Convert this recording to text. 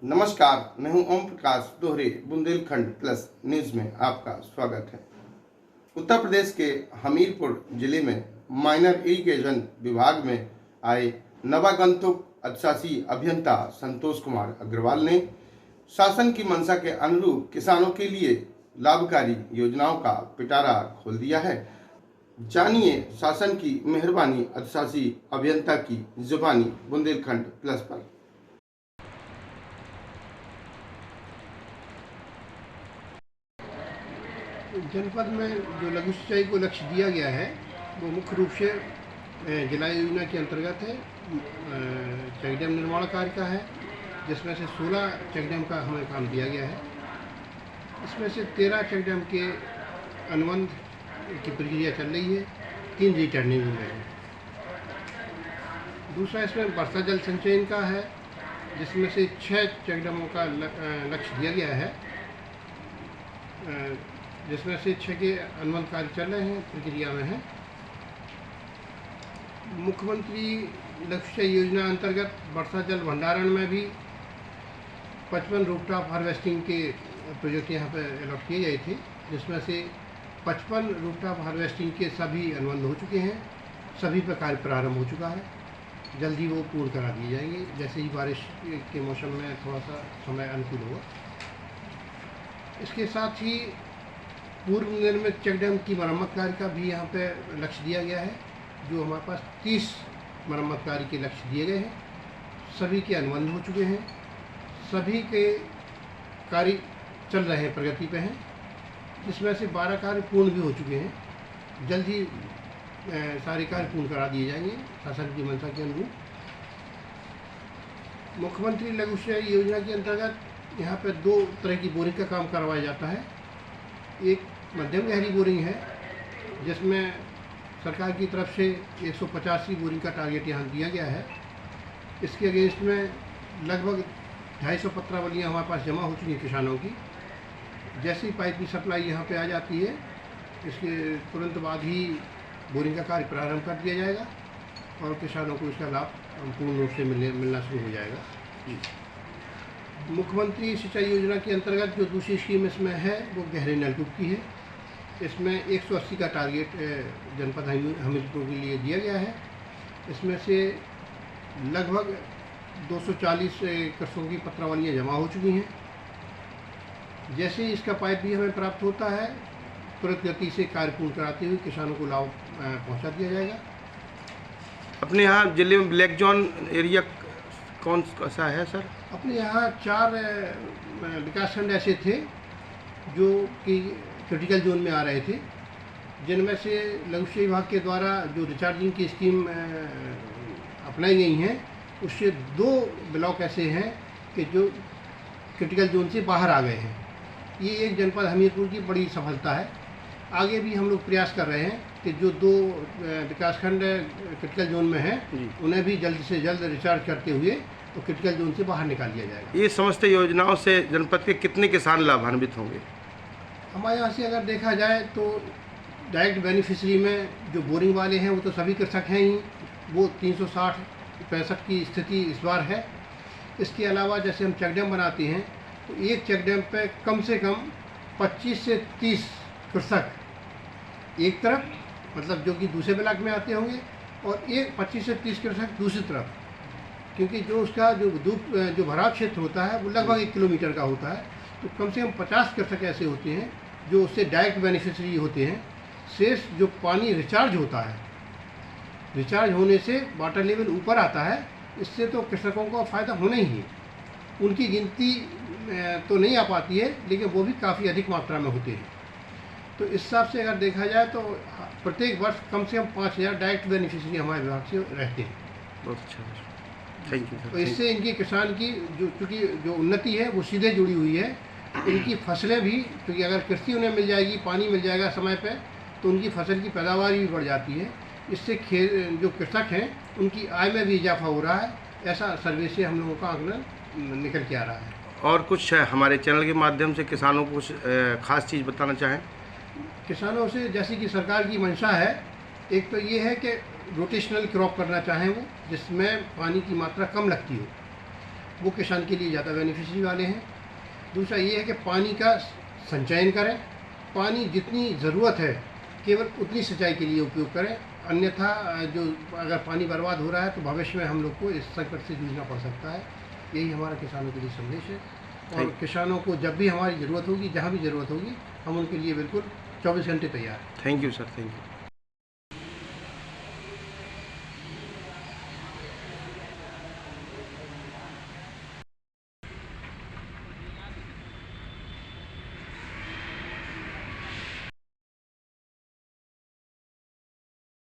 नमस्कार, मैं हूं ओम प्रकाश दोहरे। बुंदेलखंड प्लस न्यूज में आपका स्वागत है। उत्तर प्रदेश के हमीरपुर जिले में माइनर इरिगेशन विभाग में आए नवागंतुक अधिशासी अभियंता संतोष कुमार अग्रवाल ने शासन की मंशा के अनुरूप किसानों के लिए लाभकारी योजनाओं का पिटारा खोल दिया है। जानिए शासन की मेहरबानी अधिशासी अभियंता की जुबानी बुंदेलखंड प्लस पर। जनपद में जो लघु सिंचाई को लक्ष्य दिया गया है वो मुख्य रूप से जिला योजना के अंतर्गत है। चेक डैम निर्माण कार्य का है, जिसमें से 16 चेक डैम का हमें काम दिया गया है। इसमें से 13 चेक डैम के अनुबंध की प्रक्रिया चल रही है, 3 रिटर्निंग में है। दूसरा इसमें वर्षा जल संचयन का है, जिसमें से 6 चेक डैमों का लक्ष्य दिया गया है, जिसमें से 6 के अनुबंध कार्य चल रहे हैं, प्रक्रिया में हैं। मुख्यमंत्री लघु सिंचाई योजना अंतर्गत वर्षा जल भंडारण में भी 55 रूफटॉप हार्वेस्टिंग के प्रोजेक्ट यहाँ पर अलॉट किए गए थे, जिसमें से 55 रूफटॉप हार्वेस्टिंग के सभी अनुबंध हो चुके हैं, सभी पर कार्य प्रारंभ हो चुका है। जल्दी वो पूर्ण करा दिए जाएंगे, जैसे ही बारिश के मौसम में थोड़ा सा समय अनुकूल होगा। इसके साथ ही पूर्व निर्मित चेक डैम की मरम्मत कार्य का भी यहाँ पे लक्ष्य दिया गया है, जो हमारे पास 30 मरम्मत कार्य के लक्ष्य दिए गए हैं। सभी के अनुबंध हो चुके हैं, सभी के कार्य चल रहे हैं, प्रगति पे हैं, जिसमें से 12 कार्य पूर्ण भी हो चुके हैं। जल्द ही सारे कार्य पूर्ण करा दिए जाएंगे शासन की मंशा के अनुरूप। मुख्यमंत्री लघु सिंचाई योजना के अंतर्गत यहाँ पे 2 तरह की बोरिंग का काम करवाया जाता है। एक मध्यम गहरी बोरिंग है, जिसमें सरकार की तरफ से 185 बोरिंग का टारगेट यहाँ दिया गया है। इसके अगेंस्ट में लगभग 250 पत्रावलियाँ हमारे पास जमा हो चुकी हैं किसानों की। जैसे ही पाइप की सप्लाई यहाँ पे आ जाती है, इसके तुरंत बाद ही बोरिंग का कार्य प्रारंभ कर दिया जाएगा और किसानों को इसका लाभ पूर्ण रूप से मिलना शुरू हो जाएगा। मुख्यमंत्री सिंचाई योजना के अंतर्गत जो दूसरी स्कीम इसमें है वो गहरे नलकूप की है। इसमें 180 का टारगेट जनपद हमीरपुर के लिए दिया गया है। इसमें से लगभग 240 कृषकों की पत्रावलियाँ जमा हो चुकी हैं। जैसे ही इसका पाइप भी हमें प्राप्त होता है, तुरंत गति से कार्य पूर्ण कराते हुए किसानों को लाभ पहुँचा दिया जाएगा। अपने यहाँ जिले में ब्लैक जोन एरिया कौन सा है सर? अपने यहाँ 4 विकासखंड ऐसे थे जो कि क्रिटिकल जोन में आ रहे थे, जिनमें से लघु सिंचाई विभाग के द्वारा जो रिचार्जिंग की स्कीम अपनाई गई हैं, उससे 2 ब्लॉक ऐसे हैं कि जो क्रिटिकल जोन से बाहर आ गए हैं। ये एक जनपद हमीरपुर की बड़ी सफलता है। आगे भी हम लोग प्रयास कर रहे हैं कि जो 2 विकासखंड क्रिटिकल जोन में हैं, उन्हें भी जल्द से जल्द रिचार्ज करते हुए तो क्रिटिकल जोन से बाहर निकाल दिया जाएगा। ये समस्त योजनाओं से जनपद के कितने किसान लाभान्वित होंगे? हमारे यहाँ से अगर देखा जाए तो डायरेक्ट बेनिफिशरी में जो बोरिंग वाले हैं वो तो सभी कृषक हैं ही, वो 360-65 की स्थिति इस बार है। इसके अलावा जैसे हम चेक डैम बनाते हैं तो एक चेक डैम पे कम से कम 25 से 30 कृषक एक तरफ, मतलब जो कि दूसरे ब्लॉक में आते होंगे, और 25 से 30 कृषक दूसरी तरफ, क्योंकि जो उसका जो भराव क्षेत्र होता है वो लगभग 1 किलोमीटर का होता है। तो कम से कम 50 कृषक ऐसे होते हैं जो उससे डायरेक्ट बेनिफिशरी होते हैं। शेष जो पानी रिचार्ज होता है, रिचार्ज होने से वाटर लेवल ऊपर आता है, इससे तो कृषकों को फ़ायदा होना ही है। उनकी गिनती तो नहीं आ पाती है, लेकिन वो भी काफ़ी अधिक मात्रा में होते हैं। तो इस हिसाब से अगर देखा जाए तो प्रत्येक वर्ष कम से कम 5000 डायरेक्ट बेनिफिशरी हमारे विभाग से रहते हैं। बहुत अच्छा, थैंक यू सर। तो इससे इनकी किसान की चूँकि जो उन्नति है वो सीधे जुड़ी हुई है। इनकी फसलें भी, क्योंकि अगर कृषि उन्हें मिल जाएगी, पानी मिल जाएगा समय पे, तो उनकी फसल की पैदावार भी बढ़ जाती है। इससे जो कृषक हैं उनकी आय में भी इजाफा हो रहा है। ऐसा सर्वे से हम लोगों का आंकलन निकल के आ रहा है। और कुछ हमारे चैनल के माध्यम से किसानों को कुछ खास चीज़ बताना चाहें? किसानों से जैसे कि सरकार की मंशा है, एक तो ये है कि रोटेशनल क्रॉप करना चाहें वो, जिसमें पानी की मात्रा कम लगती हो। वो किसान के लिए ज़्यादा बेनिफिशियरी वाले हैं। दूसरा ये है कि पानी का संचयन करें, पानी जितनी ज़रूरत है केवल उतनी सिंचाई के लिए उपयोग करें, अन्यथा जो अगर पानी बर्बाद हो रहा है तो भविष्य में हम लोग को इस संकट से जूझना पड़ सकता है। यही हमारा किसानों के लिए संदेश है और किसानों को जब भी हमारी ज़रूरत होगी, जहाँ भी ज़रूरत होगी, हम उनके लिए बिल्कुल 24 घंटे तैयार हैं। Thank you sir, thank you.